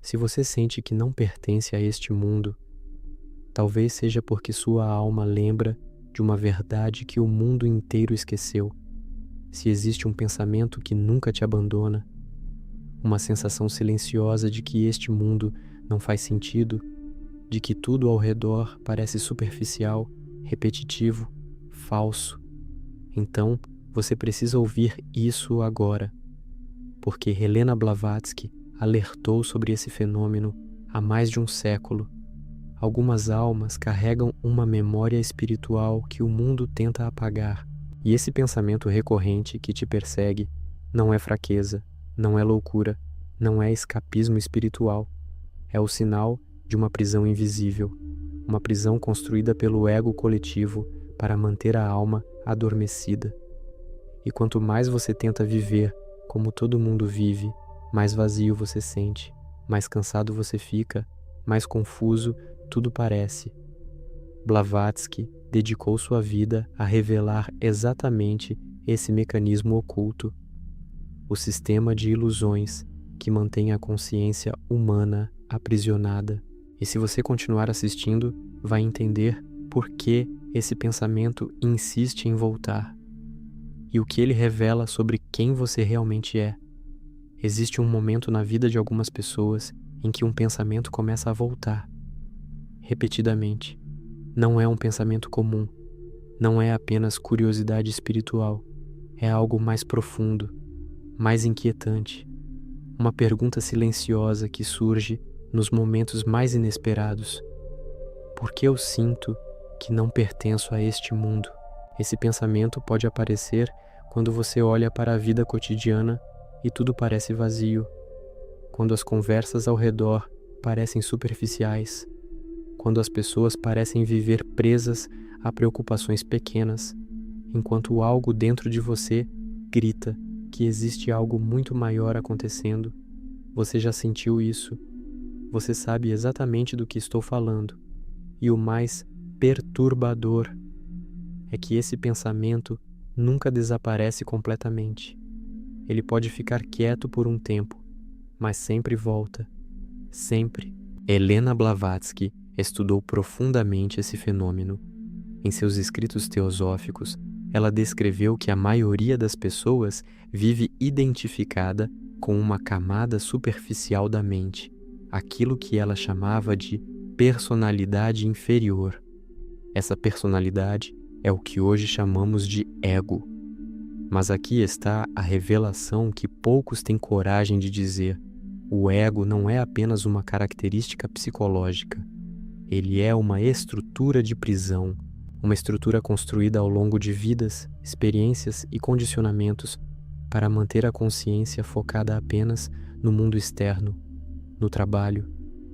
Se você sente que não pertence a este mundo, talvez seja porque sua alma lembra de uma verdade que o mundo inteiro esqueceu. Se existe um pensamento que nunca te abandona, uma sensação silenciosa de que este mundo não faz sentido, de que tudo ao redor parece superficial, repetitivo, falso, então você precisa ouvir isso agora, porque Helena Blavatsky alertou sobre esse fenômeno há mais de um século. Algumas almas carregam uma memória espiritual que o mundo tenta apagar, e esse pensamento recorrente que te persegue não é fraqueza, não é loucura, não é escapismo espiritual. É o sinal de uma prisão invisível, uma prisão construída pelo ego coletivo para manter a alma adormecida. E quanto mais você tenta viver como todo mundo vive, mais vazio você sente, mais cansado você fica, mais confuso tudo parece. Blavatsky dedicou sua vida a revelar exatamente esse mecanismo oculto, o sistema de ilusões que mantém a consciência humana aprisionada. E se você continuar assistindo, vai entender por que esse pensamento insiste em voltar e o que ele revela sobre quem você realmente é. Existe um momento na vida de algumas pessoas em que um pensamento começa a voltar, repetidamente. Não é um pensamento comum, não é apenas curiosidade espiritual, é algo mais profundo, mais inquietante, uma pergunta silenciosa que surge nos momentos mais inesperados. Por que eu sinto que não pertenço a este mundo? Esse pensamento pode aparecer quando você olha para a vida cotidiana e tudo parece vazio, quando as conversas ao redor parecem superficiais, quando as pessoas parecem viver presas a preocupações pequenas, enquanto algo dentro de você grita que existe algo muito maior acontecendo. Você já sentiu isso? Você sabe exatamente do que estou falando. E o mais perturbador é que esse pensamento nunca desaparece completamente. Ele pode ficar quieto por um tempo, mas sempre volta. Sempre. Helena Blavatsky estudou profundamente esse fenômeno. Em seus escritos teosóficos, ela descreveu que a maioria das pessoas vive identificada com uma camada superficial da mente, aquilo que ela chamava de personalidade inferior. Essa personalidade é o que hoje chamamos de ego. Mas aqui está a revelação que poucos têm coragem de dizer. O ego não é apenas uma característica psicológica. Ele é uma estrutura de prisão, uma estrutura construída ao longo de vidas, experiências e condicionamentos para manter a consciência focada apenas no mundo externo, no trabalho,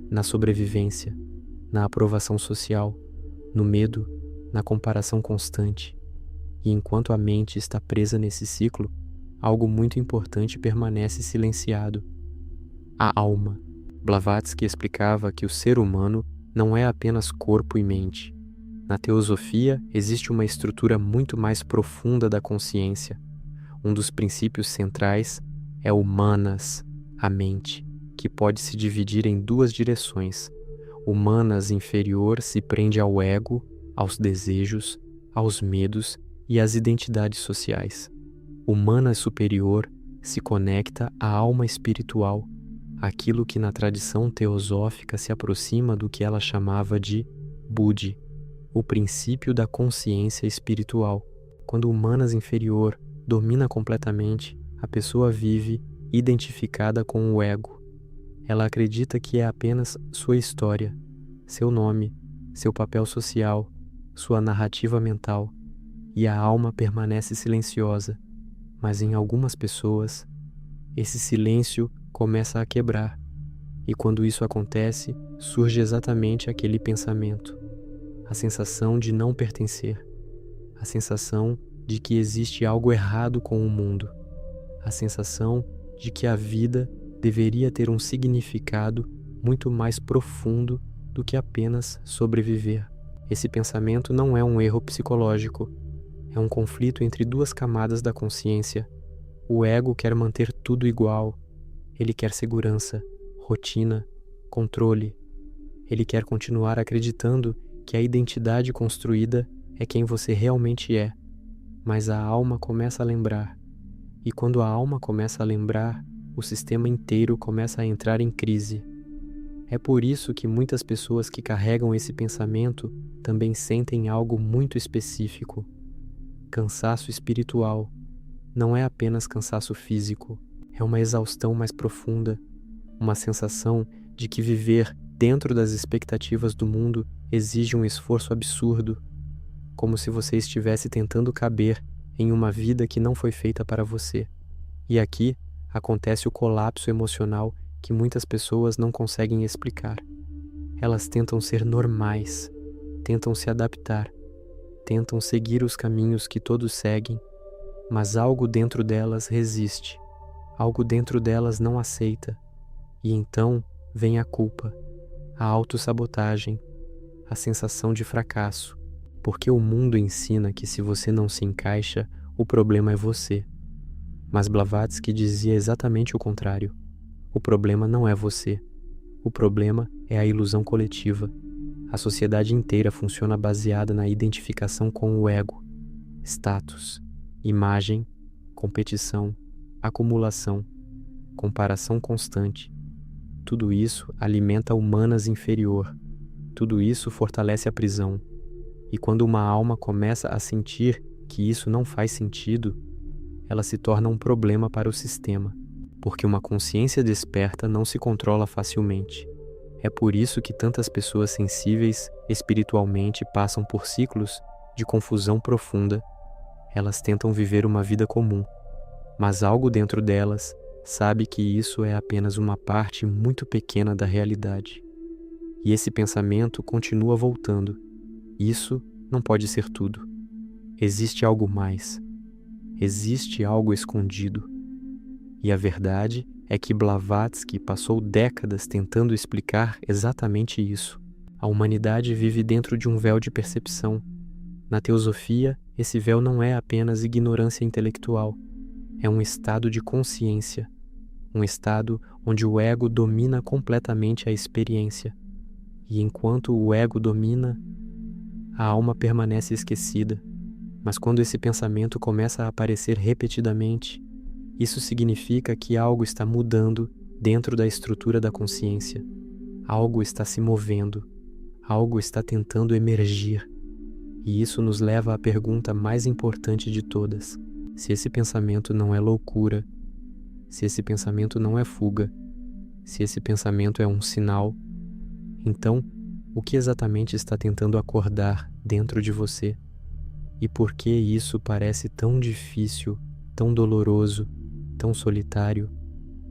na sobrevivência, na aprovação social, no medo, na comparação constante. E enquanto a mente está presa nesse ciclo, algo muito importante permanece silenciado: a alma. Blavatsky explicava que o ser humano não é apenas corpo e mente. Na teosofia, existe uma estrutura muito mais profunda da consciência. Um dos princípios centrais é o manas, a mente, que pode se dividir em duas direções. O manas inferior se prende ao ego, aos desejos, aos medos e às identidades sociais. O manas superior se conecta à alma espiritual, aquilo que na tradição teosófica se aproxima do que ela chamava de Buddhi, o princípio da consciência espiritual. Quando o manas inferior domina completamente, a pessoa vive identificada com o ego. Ela acredita que é apenas sua história, seu nome, seu papel social, sua narrativa mental, e a alma permanece silenciosa. Mas em algumas pessoas, esse silêncio começa a quebrar, e quando isso acontece, surge exatamente aquele pensamento, a sensação de não pertencer, a sensação de que existe algo errado com o mundo, a sensação de que a vida deveria ter um significado muito mais profundo do que apenas sobreviver. Esse pensamento não é um erro psicológico, é um conflito entre duas camadas da consciência. O ego quer manter tudo igual, ele quer segurança, rotina, controle. Ele quer continuar acreditando que a identidade construída é quem você realmente é. Mas a alma começa a lembrar. E quando a alma começa a lembrar, o sistema inteiro começa a entrar em crise. É por isso que muitas pessoas que carregam esse pensamento também sentem algo muito específico. Cansaço espiritual. Não é apenas cansaço físico, é uma exaustão mais profunda, uma sensação de que viver dentro das expectativas do mundo exige um esforço absurdo, como se você estivesse tentando caber em uma vida que não foi feita para você. E aqui acontece o colapso emocional que muitas pessoas não conseguem explicar. Elas tentam ser normais, tentam se adaptar, tentam seguir os caminhos que todos seguem, mas algo dentro delas resiste, algo dentro delas não aceita, e então vem a culpa, a autossabotagem, a sensação de fracasso, porque o mundo ensina que se você não se encaixa, o problema é você. Mas Blavatsky dizia exatamente o contrário. O problema não é você. O problema é a ilusão coletiva. A sociedade inteira funciona baseada na identificação com o ego, status, imagem, competição, acumulação, comparação constante. Tudo isso alimenta a humanas inferior. Tudo isso fortalece a prisão. E quando uma alma começa a sentir que isso não faz sentido, ela se torna um problema para o sistema, porque uma consciência desperta não se controla facilmente. É por isso que tantas pessoas sensíveis espiritualmente passam por ciclos de confusão profunda. Elas tentam viver uma vida comum, mas algo dentro delas sabe que isso é apenas uma parte muito pequena da realidade. E esse pensamento continua voltando. Isso não pode ser tudo. Existe algo mais. Existe algo escondido. E a verdade é que Blavatsky passou décadas tentando explicar exatamente isso. A humanidade vive dentro de um véu de percepção. Na teosofia, esse véu não é apenas ignorância intelectual. É um estado de consciência. Um estado onde o ego domina completamente a experiência. E enquanto o ego domina, a alma permanece esquecida. Mas quando esse pensamento começa a aparecer repetidamente, isso significa que algo está mudando dentro da estrutura da consciência. Algo está se movendo. Algo está tentando emergir. E isso nos leva à pergunta mais importante de todas. Se esse pensamento não é loucura, se esse pensamento não é fuga, se esse pensamento é um sinal, então, o que exatamente está tentando acordar dentro de você? E por que isso parece tão difícil, tão doloroso, tão solitário?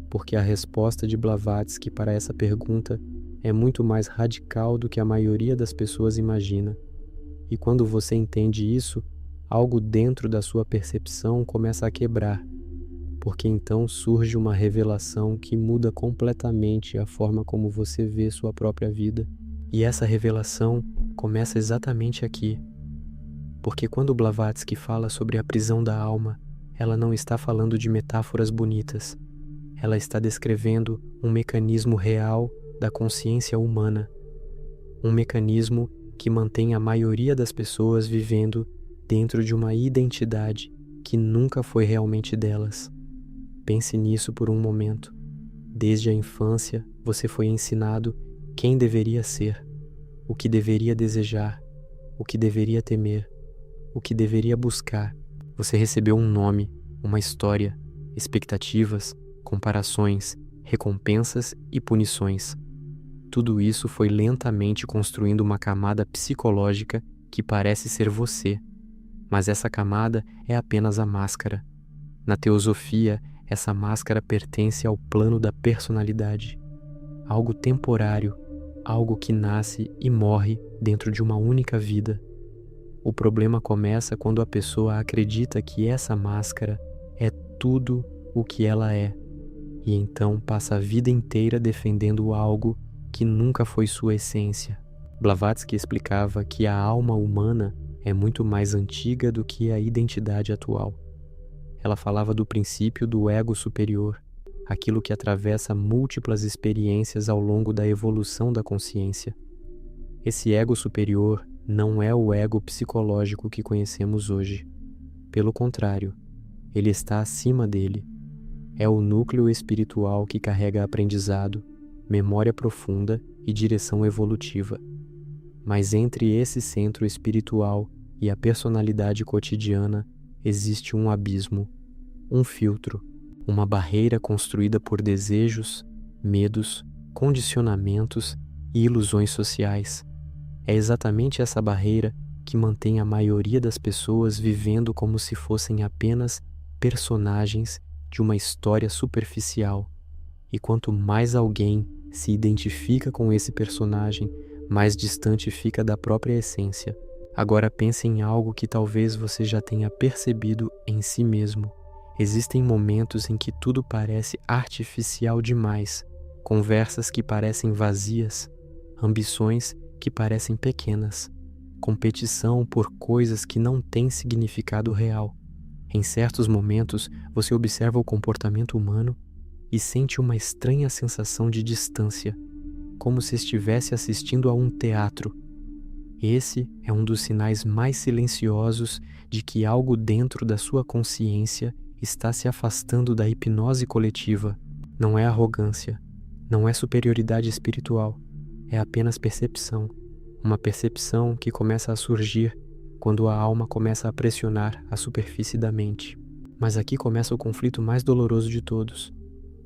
Porque a resposta de Blavatsky para essa pergunta é muito mais radical do que a maioria das pessoas imagina. E quando você entende isso, algo dentro da sua percepção começa a quebrar, porque então surge uma revelação que muda completamente a forma como você vê sua própria vida. E essa revelação começa exatamente aqui. Porque quando Blavatsky fala sobre a prisão da alma, ela não está falando de metáforas bonitas. Ela está descrevendo um mecanismo real da consciência humana. Um mecanismo que mantém a maioria das pessoas vivendo dentro de uma identidade que nunca foi realmente delas. Pense nisso por um momento. Desde a infância, você foi ensinado quem deveria ser, o que deveria desejar, o que deveria temer, o que deveria buscar. Você recebeu um nome, uma história, expectativas, comparações, recompensas e punições. Tudo isso foi lentamente construindo uma camada psicológica que parece ser você, mas essa camada é apenas a máscara. Na teosofia, essa máscara pertence ao plano da personalidade, algo temporário, algo que nasce e morre dentro de uma única vida. O problema começa quando a pessoa acredita que essa máscara é tudo o que ela é, e então passa a vida inteira defendendo algo que nunca foi sua essência. Blavatsky explicava que a alma humana é muito mais antiga do que a identidade atual. Ela falava do princípio do ego superior, aquilo que atravessa múltiplas experiências ao longo da evolução da consciência. Esse ego superior não é o ego psicológico que conhecemos hoje. Pelo contrário, ele está acima dele. É o núcleo espiritual que carrega aprendizado, memória profunda e direção evolutiva. Mas entre esse centro espiritual e a personalidade cotidiana existe um abismo, um filtro, uma barreira construída por desejos, medos, condicionamentos e ilusões sociais. É exatamente essa barreira que mantém a maioria das pessoas vivendo como se fossem apenas personagens de uma história superficial. E quanto mais alguém se identifica com esse personagem, mais distante fica da própria essência. Agora pense em algo que talvez você já tenha percebido em si mesmo. Existem momentos em que tudo parece artificial demais, conversas que parecem vazias, ambições que parecem pequenas, competição por coisas que não têm significado real. Em certos momentos, você observa o comportamento humano e sente uma estranha sensação de distância, como se estivesse assistindo a um teatro. Esse é um dos sinais mais silenciosos de que algo dentro da sua consciência está se afastando da hipnose coletiva. Não é arrogância, não é superioridade espiritual, é apenas percepção. Uma percepção que começa a surgir quando a alma começa a pressionar a superfície da mente. Mas aqui começa o conflito mais doloroso de todos,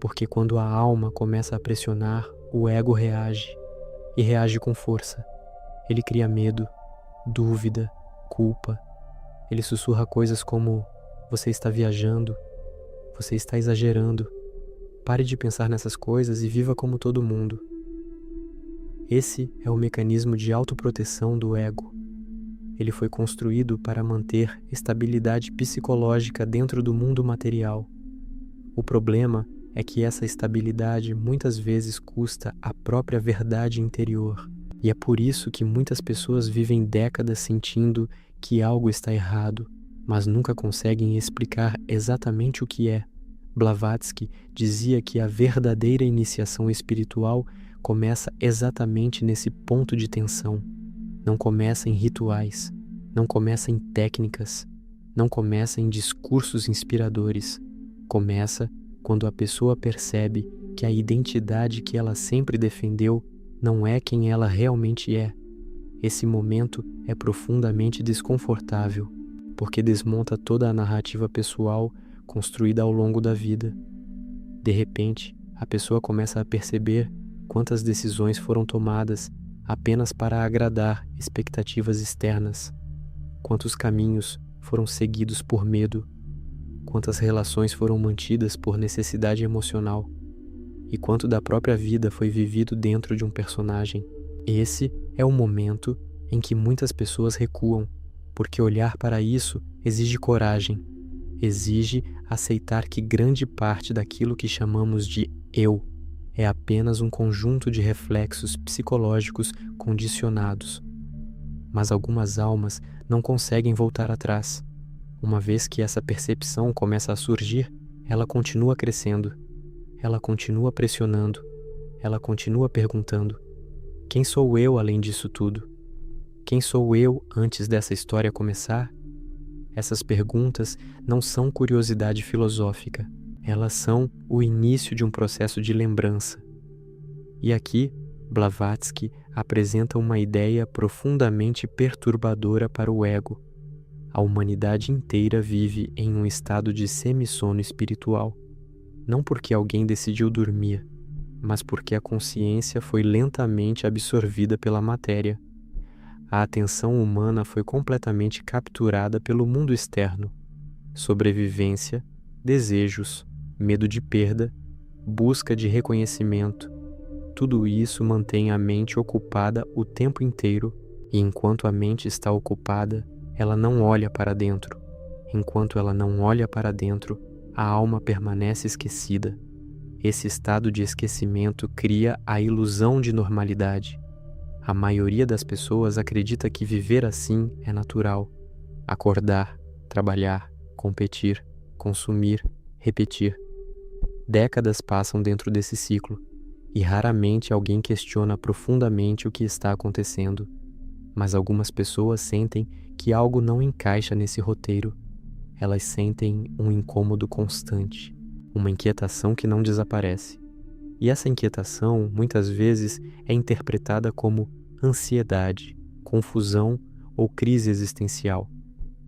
porque quando a alma começa a pressionar, o ego reage, e reage com força. Ele cria medo, dúvida, culpa. Ele sussurra coisas como: você está viajando, você está exagerando, pare de pensar nessas coisas e viva como todo mundo. Esse é o mecanismo de autoproteção do ego. Ele foi construído para manter estabilidade psicológica dentro do mundo material. O problema é que essa estabilidade muitas vezes custa a própria verdade interior. E é por isso que muitas pessoas vivem décadas sentindo que algo está errado, mas nunca conseguem explicar exatamente o que é. Blavatsky dizia que a verdadeira iniciação espiritual começa exatamente nesse ponto de tensão. Não começa em rituais, não começa em técnicas, não começa em discursos inspiradores. Começa quando a pessoa percebe que a identidade que ela sempre defendeu não é quem ela realmente é. Esse momento é profundamente desconfortável, porque desmonta toda a narrativa pessoal construída ao longo da vida. De repente, a pessoa começa a perceber quantas decisões foram tomadas apenas para agradar expectativas externas, quantos caminhos foram seguidos por medo, quantas relações foram mantidas por necessidade emocional, e quanto da própria vida foi vivido dentro de um personagem. Esse é o momento em que muitas pessoas recuam, porque olhar para isso exige coragem, exige aceitar que grande parte daquilo que chamamos de eu é apenas um conjunto de reflexos psicológicos condicionados. Mas algumas almas não conseguem voltar atrás. Uma vez que essa percepção começa a surgir, ela continua crescendo, ela continua pressionando, ela continua perguntando: quem sou eu além disso tudo? Quem sou eu antes dessa história começar? Essas perguntas não são curiosidade filosófica, elas são o início de um processo de lembrança. E aqui, Blavatsky apresenta uma ideia profundamente perturbadora para o ego. A humanidade inteira vive em um estado de semissono espiritual, não porque alguém decidiu dormir, mas porque a consciência foi lentamente absorvida pela matéria. A atenção humana foi completamente capturada pelo mundo externo. Sobrevivência, desejos, medo de perda, busca de reconhecimento. Tudo isso mantém a mente ocupada o tempo inteiro, e enquanto a mente está ocupada, ela não olha para dentro. Enquanto ela não olha para dentro, a alma permanece esquecida. Esse estado de esquecimento cria a ilusão de normalidade. A maioria das pessoas acredita que viver assim é natural. Acordar, trabalhar, competir, consumir, repetir. Décadas passam dentro desse ciclo, e raramente alguém questiona profundamente o que está acontecendo. Mas algumas pessoas sentem que algo não encaixa nesse roteiro. Elas sentem um incômodo constante, uma inquietação que não desaparece. E essa inquietação, muitas vezes, é interpretada como ansiedade, confusão ou crise existencial.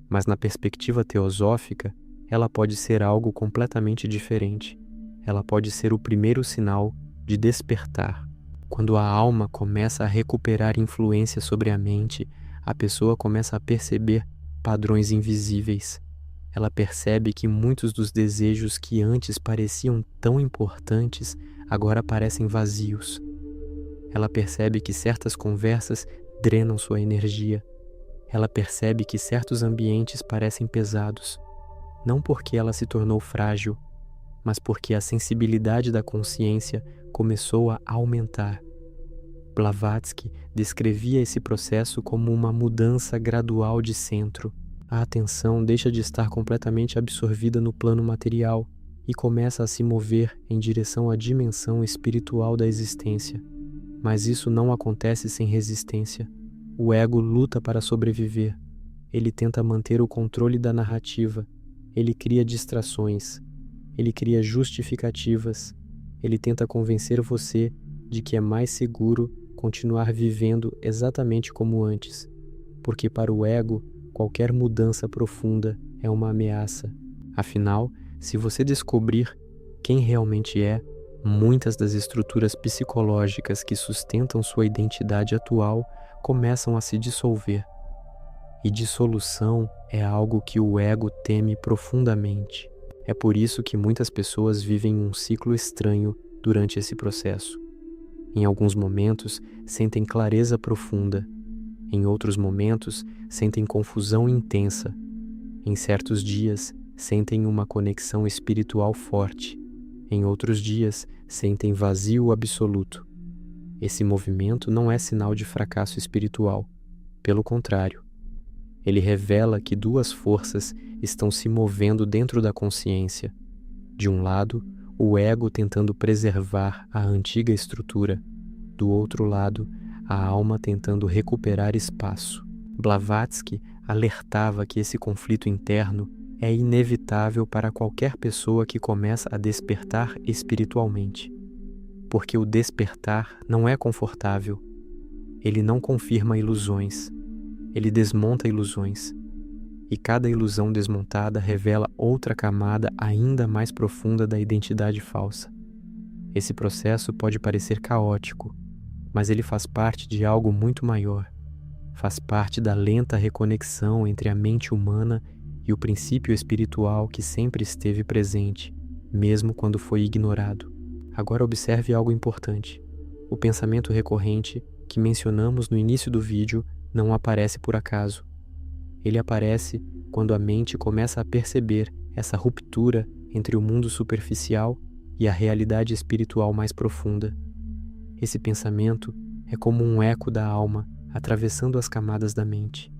Mas na perspectiva teosófica, ela pode ser algo completamente diferente. Ela pode ser o primeiro sinal de despertar. Quando a alma começa a recuperar influência sobre a mente, a pessoa começa a perceber padrões invisíveis. Ela percebe que muitos dos desejos que antes pareciam tão importantes agora parecem vazios. Ela percebe que certas conversas drenam sua energia. Ela percebe que certos ambientes parecem pesados, não porque ela se tornou frágil, mas porque a sensibilidade da consciência começou a aumentar. Blavatsky descrevia esse processo como uma mudança gradual de centro. A atenção deixa de estar completamente absorvida no plano material e começa a se mover em direção à dimensão espiritual da existência. Mas isso não acontece sem resistência. O ego luta para sobreviver. Ele tenta manter o controle da narrativa. Ele cria distrações. Ele cria justificativas. Ele tenta convencer você de que é mais seguro continuar vivendo exatamente como antes, porque para o ego, qualquer mudança profunda é uma ameaça. Afinal, se você descobrir quem realmente é, muitas das estruturas psicológicas que sustentam sua identidade atual começam a se dissolver. E dissolução é algo que o ego teme profundamente. É por isso que muitas pessoas vivem um ciclo estranho durante esse processo. Em alguns momentos, sentem clareza profunda. Em outros momentos, sentem confusão intensa. Em certos dias, sentem uma conexão espiritual forte. Em outros dias, sentem vazio absoluto. Esse movimento não é sinal de fracasso espiritual. Pelo contrário, ele revela que duas forças estão se movendo dentro da consciência. De um lado, o ego tentando preservar a antiga estrutura. Do outro lado, a alma tentando recuperar espaço. Blavatsky alertava que esse conflito interno é inevitável para qualquer pessoa que começa a despertar espiritualmente. Porque o despertar não é confortável. Ele não confirma ilusões. Ele desmonta ilusões. E cada ilusão desmontada revela outra camada ainda mais profunda da identidade falsa. Esse processo pode parecer caótico, mas ele faz parte de algo muito maior. Faz parte da lenta reconexão entre a mente humana e o princípio espiritual que sempre esteve presente, mesmo quando foi ignorado. Agora observe algo importante. O pensamento recorrente que mencionamos no início do vídeo não aparece por acaso. Ele aparece quando a mente começa a perceber essa ruptura entre o mundo superficial e a realidade espiritual mais profunda. Esse pensamento é como um eco da alma atravessando as camadas da mente,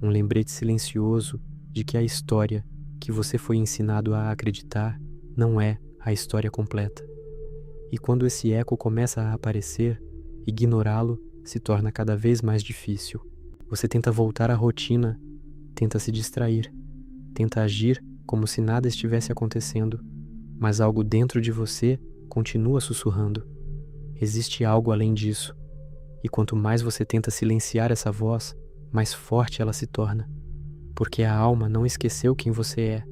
um lembrete silencioso de que a história que você foi ensinado a acreditar não é a história completa. E quando esse eco começa a aparecer, ignorá-lo se torna cada vez mais difícil. Você tenta voltar à rotina, tenta se distrair, tenta agir como se nada estivesse acontecendo, mas algo dentro de você continua sussurrando. Existe algo além disso, e quanto mais você tenta silenciar essa voz, mais forte ela se torna, porque a alma não esqueceu quem você é,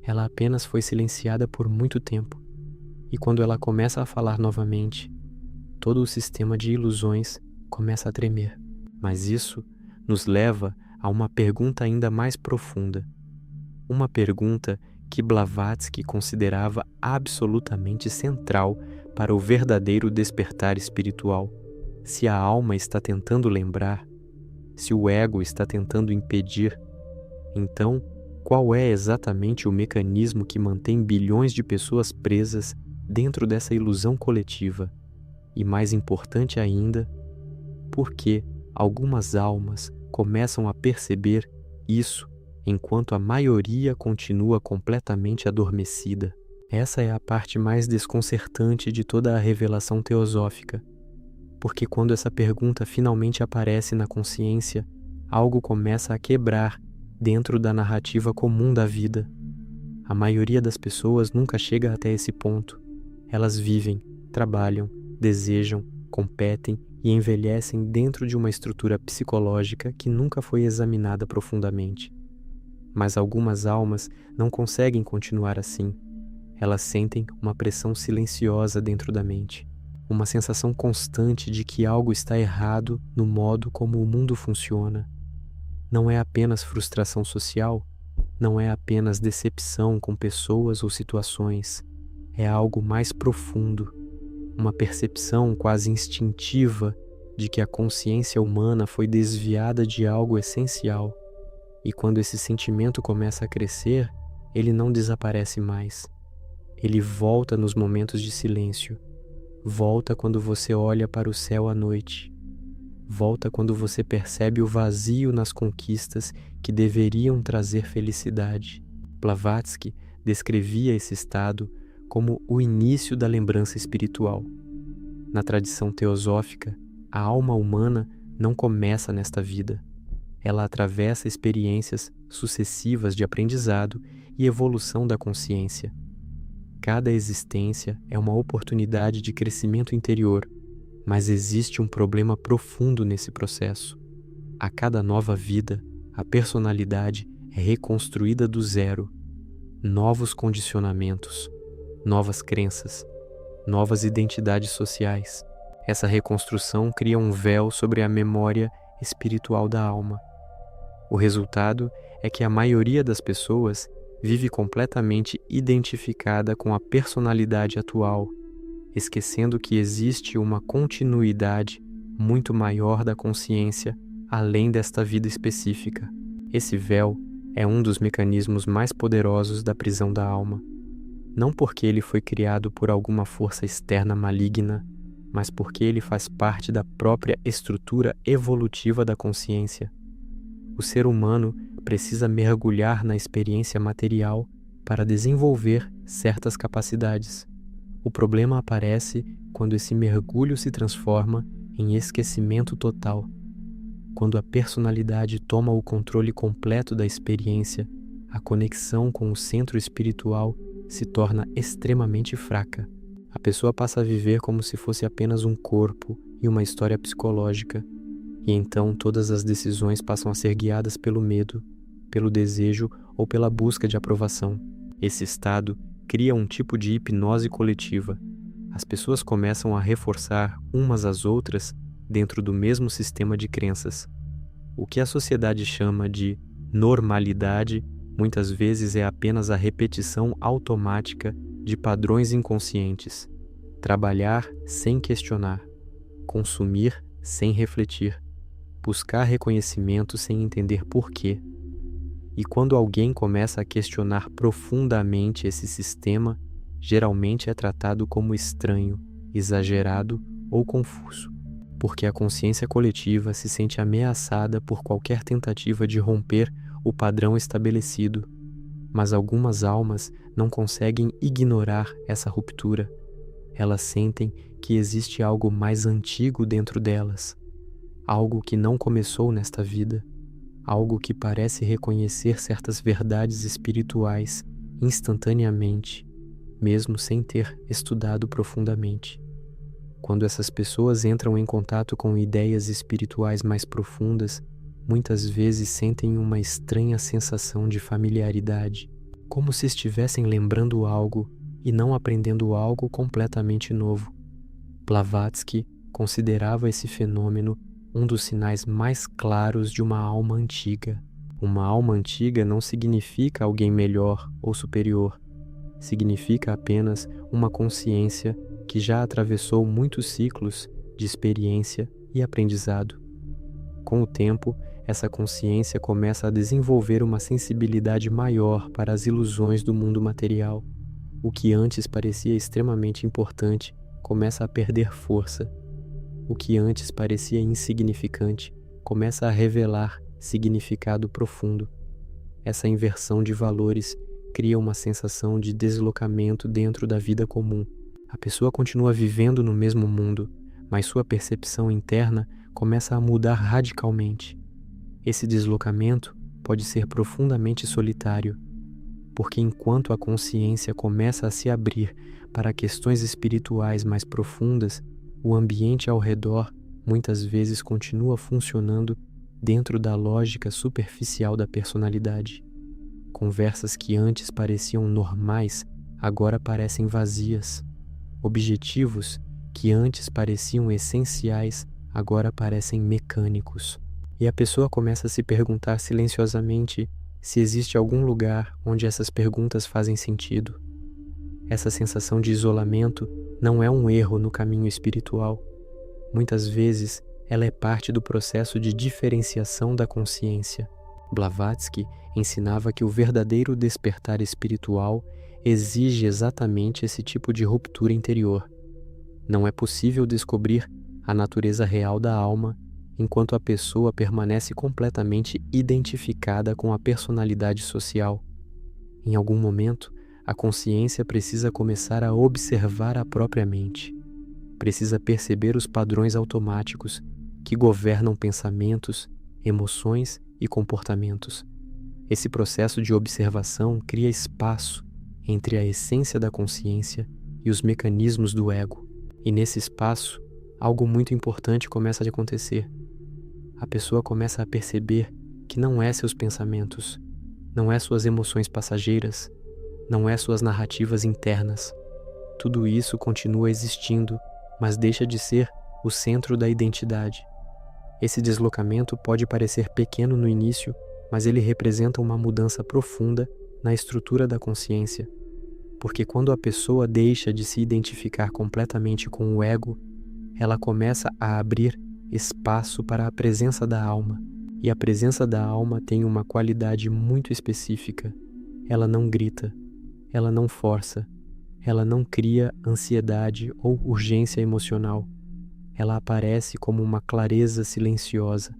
ela apenas foi silenciada por muito tempo, e quando ela começa a falar novamente, todo o sistema de ilusões começa a tremer. Mas isso nos leva a uma pergunta ainda mais profunda. Uma pergunta que Blavatsky considerava absolutamente central para o verdadeiro despertar espiritual. Se a alma está tentando lembrar, se o ego está tentando impedir, então qual é exatamente o mecanismo que mantém bilhões de pessoas presas dentro dessa ilusão coletiva? E mais importante ainda, por que algumas almas começam a perceber isso enquanto a maioria continua completamente adormecida? Essa é a parte mais desconcertante de toda a revelação teosófica, porque quando essa pergunta finalmente aparece na consciência, algo começa a quebrar dentro da narrativa comum da vida. A maioria das pessoas nunca chega até esse ponto. Elas vivem, trabalham, desejam, competem e envelhecem dentro de uma estrutura psicológica que nunca foi examinada profundamente. Mas algumas almas não conseguem continuar assim. Elas sentem uma pressão silenciosa dentro da mente, uma sensação constante de que algo está errado no modo como o mundo funciona. Não é apenas frustração social, não é apenas decepção com pessoas ou situações, é algo mais profundo, uma percepção quase instintiva de que a consciência humana foi desviada de algo essencial. E quando esse sentimento começa a crescer, ele não desaparece mais. Ele volta nos momentos de silêncio. Volta quando você olha para o céu à noite. Volta quando você percebe o vazio nas conquistas que deveriam trazer felicidade. Blavatsky descrevia esse estado como o início da lembrança espiritual. Na tradição teosófica, a alma humana não começa nesta vida. Ela atravessa experiências sucessivas de aprendizado e evolução da consciência. Cada existência é uma oportunidade de crescimento interior, mas existe um problema profundo nesse processo. A cada nova vida, a personalidade é reconstruída do zero. Novos condicionamentos, novas crenças, novas identidades sociais. Essa reconstrução cria um véu sobre a memória espiritual da alma. O resultado é que a maioria das pessoas vive completamente identificada com a personalidade atual, esquecendo que existe uma continuidade muito maior da consciência além desta vida específica. Esse véu é um dos mecanismos mais poderosos da prisão da alma. Não porque ele foi criado por alguma força externa maligna, mas porque ele faz parte da própria estrutura evolutiva da consciência. O ser humano precisa mergulhar na experiência material para desenvolver certas capacidades. O problema aparece quando esse mergulho se transforma em esquecimento total. Quando a personalidade toma o controle completo da experiência, a conexão com o centro espiritual se torna extremamente fraca. A pessoa passa a viver como se fosse apenas um corpo e uma história psicológica, e então todas as decisões passam a ser guiadas pelo medo, pelo desejo ou pela busca de aprovação. Esse estado cria um tipo de hipnose coletiva. As pessoas começam a reforçar umas às outras dentro do mesmo sistema de crenças. O que a sociedade chama de normalidade muitas vezes é apenas a repetição automática de padrões inconscientes. Trabalhar sem questionar, consumir sem refletir, buscar reconhecimento sem entender porquê. E quando alguém começa a questionar profundamente esse sistema, geralmente é tratado como estranho, exagerado ou confuso, porque a consciência coletiva se sente ameaçada por qualquer tentativa de romper o padrão estabelecido. Mas algumas almas não conseguem ignorar essa ruptura. Elas sentem que existe algo mais antigo dentro delas, algo que não começou nesta vida, algo que parece reconhecer certas verdades espirituais instantaneamente, mesmo sem ter estudado profundamente. Quando essas pessoas entram em contato com ideias espirituais mais profundas, muitas vezes sentem uma estranha sensação de familiaridade, como se estivessem lembrando algo e não aprendendo algo completamente novo. Blavatsky considerava esse fenômeno um dos sinais mais claros de uma alma antiga. Uma alma antiga não significa alguém melhor ou superior. Significa apenas uma consciência que já atravessou muitos ciclos de experiência e aprendizado. Com o tempo, essa consciência começa a desenvolver uma sensibilidade maior para as ilusões do mundo material. O que antes parecia extremamente importante começa a perder força. O que antes parecia insignificante começa a revelar significado profundo. Essa inversão de valores cria uma sensação de deslocamento dentro da vida comum. A pessoa continua vivendo no mesmo mundo, mas sua percepção interna começa a mudar radicalmente. Esse deslocamento pode ser profundamente solitário, porque enquanto a consciência começa a se abrir para questões espirituais mais profundas, o ambiente ao redor muitas vezes continua funcionando dentro da lógica superficial da personalidade. Conversas que antes pareciam normais agora parecem vazias. Objetivos que antes pareciam essenciais agora parecem mecânicos. E a pessoa começa a se perguntar silenciosamente se existe algum lugar onde essas perguntas fazem sentido. Essa sensação de isolamento não é um erro no caminho espiritual. Muitas vezes, ela é parte do processo de diferenciação da consciência. Blavatsky ensinava que o verdadeiro despertar espiritual exige exatamente esse tipo de ruptura interior. Não é possível descobrir a natureza real da alma enquanto a pessoa permanece completamente identificada com a personalidade social. Em algum momento, a consciência precisa começar a observar a própria mente. Precisa perceber os padrões automáticos que governam pensamentos, emoções e comportamentos. Esse processo de observação cria espaço entre a essência da consciência e os mecanismos do ego. E nesse espaço, algo muito importante começa a acontecer. A pessoa começa a perceber que não é seus pensamentos, não é suas emoções passageiras, não é suas narrativas internas. Tudo isso continua existindo, mas deixa de ser o centro da identidade. Esse deslocamento pode parecer pequeno no início, mas ele representa uma mudança profunda na estrutura da consciência. Porque quando a pessoa deixa de se identificar completamente com o ego, ela começa a abrir espaço para a presença da alma. E a presença da alma tem uma qualidade muito específica. Ela não grita, ela não força, ela não cria ansiedade ou urgência emocional. Ela aparece como uma clareza silenciosa,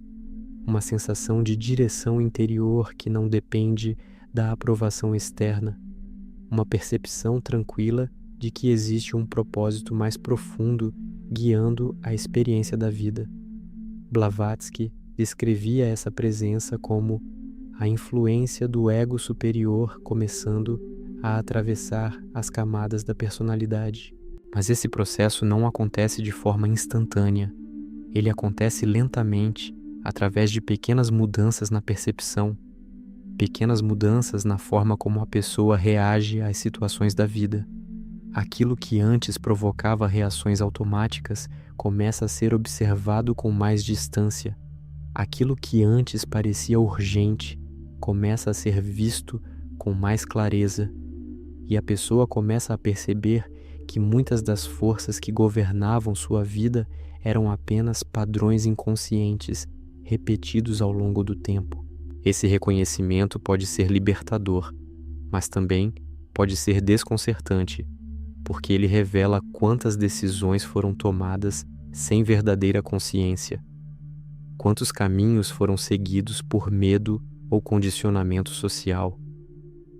uma sensação de direção interior que não depende da aprovação externa, uma percepção tranquila de que existe um propósito mais profundo guiando a experiência da vida. Blavatsky descrevia essa presença como a influência do ego superior começando a atravessar as camadas da personalidade. Mas esse processo não acontece de forma instantânea. Ele acontece lentamente, através de pequenas mudanças na percepção, pequenas mudanças na forma como a pessoa reage às situações da vida. Aquilo que antes provocava reações automáticas começa a ser observado com mais distância. Aquilo que antes parecia urgente começa a ser visto com mais clareza. E a pessoa começa a perceber que muitas das forças que governavam sua vida eram apenas padrões inconscientes, repetidos ao longo do tempo. Esse reconhecimento pode ser libertador, mas também pode ser desconcertante, porque ele revela quantas decisões foram tomadas sem verdadeira consciência, quantos caminhos foram seguidos por medo ou condicionamento social,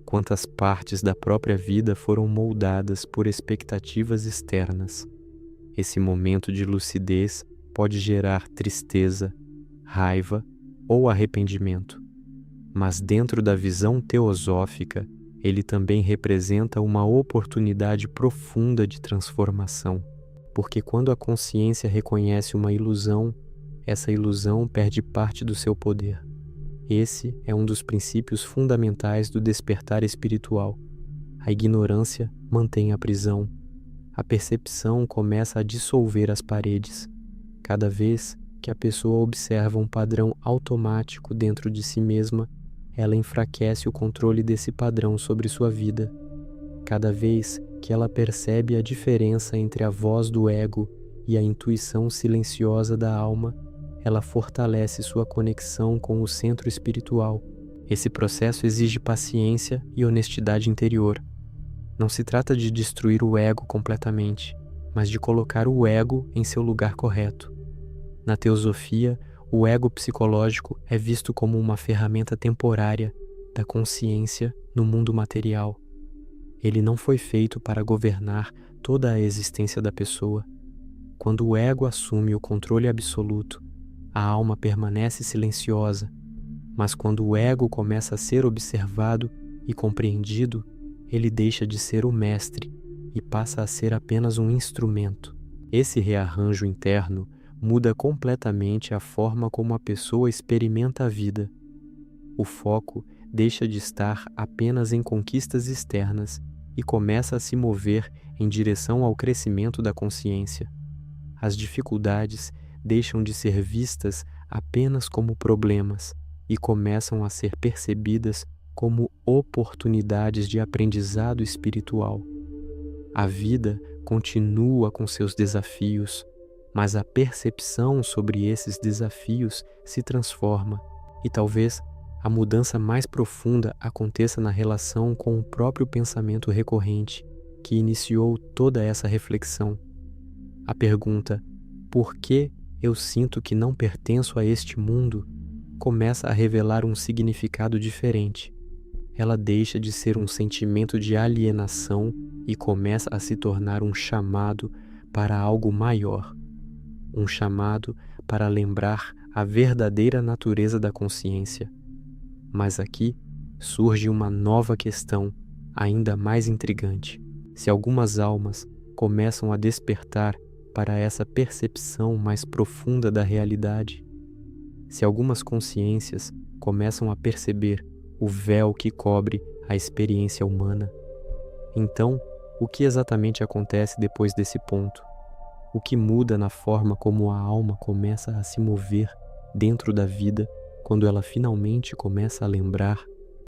quantas partes da própria vida foram moldadas por expectativas externas. Esse momento de lucidez pode gerar tristeza, raiva ou arrependimento, mas dentro da visão teosófica, ele também representa uma oportunidade profunda de transformação, porque quando a consciência reconhece uma ilusão, essa ilusão perde parte do seu poder. Esse é um dos princípios fundamentais do despertar espiritual. A ignorância mantém a prisão. A percepção começa a dissolver as paredes. Cada vez que a pessoa observa um padrão automático dentro de si mesma, ela enfraquece o controle desse padrão sobre sua vida. Cada vez que ela percebe a diferença entre a voz do ego e a intuição silenciosa da alma, ela fortalece sua conexão com o centro espiritual. Esse processo exige paciência e honestidade interior. Não se trata de destruir o ego completamente, mas de colocar o ego em seu lugar correto. Na teosofia, o ego psicológico é visto como uma ferramenta temporária da consciência no mundo material. Ele não foi feito para governar toda a existência da pessoa. Quando o ego assume o controle absoluto, a alma permanece silenciosa, mas quando o ego começa a ser observado e compreendido, ele deixa de ser o mestre e passa a ser apenas um instrumento. Esse rearranjo interno muda completamente a forma como a pessoa experimenta a vida. O foco deixa de estar apenas em conquistas externas e começa a se mover em direção ao crescimento da consciência. As dificuldades deixam de ser vistas apenas como problemas e começam a ser percebidas como oportunidades de aprendizado espiritual. A vida continua com seus desafios, mas a percepção sobre esses desafios se transforma e talvez a mudança mais profunda aconteça na relação com o próprio pensamento recorrente que iniciou toda essa reflexão. A pergunta, por que eu sinto que não pertenço a este mundo, começa a revelar um significado diferente. Ela deixa de ser um sentimento de alienação e começa a se tornar um chamado para algo maior. Um chamado para lembrar a verdadeira natureza da consciência. Mas aqui surge uma nova questão, ainda mais intrigante. Se algumas almas começam a despertar para essa percepção mais profunda da realidade, se algumas consciências começam a perceber o véu que cobre a experiência humana, então, o que exatamente acontece depois desse ponto? O que muda na forma como a alma começa a se mover dentro da vida quando ela finalmente começa a lembrar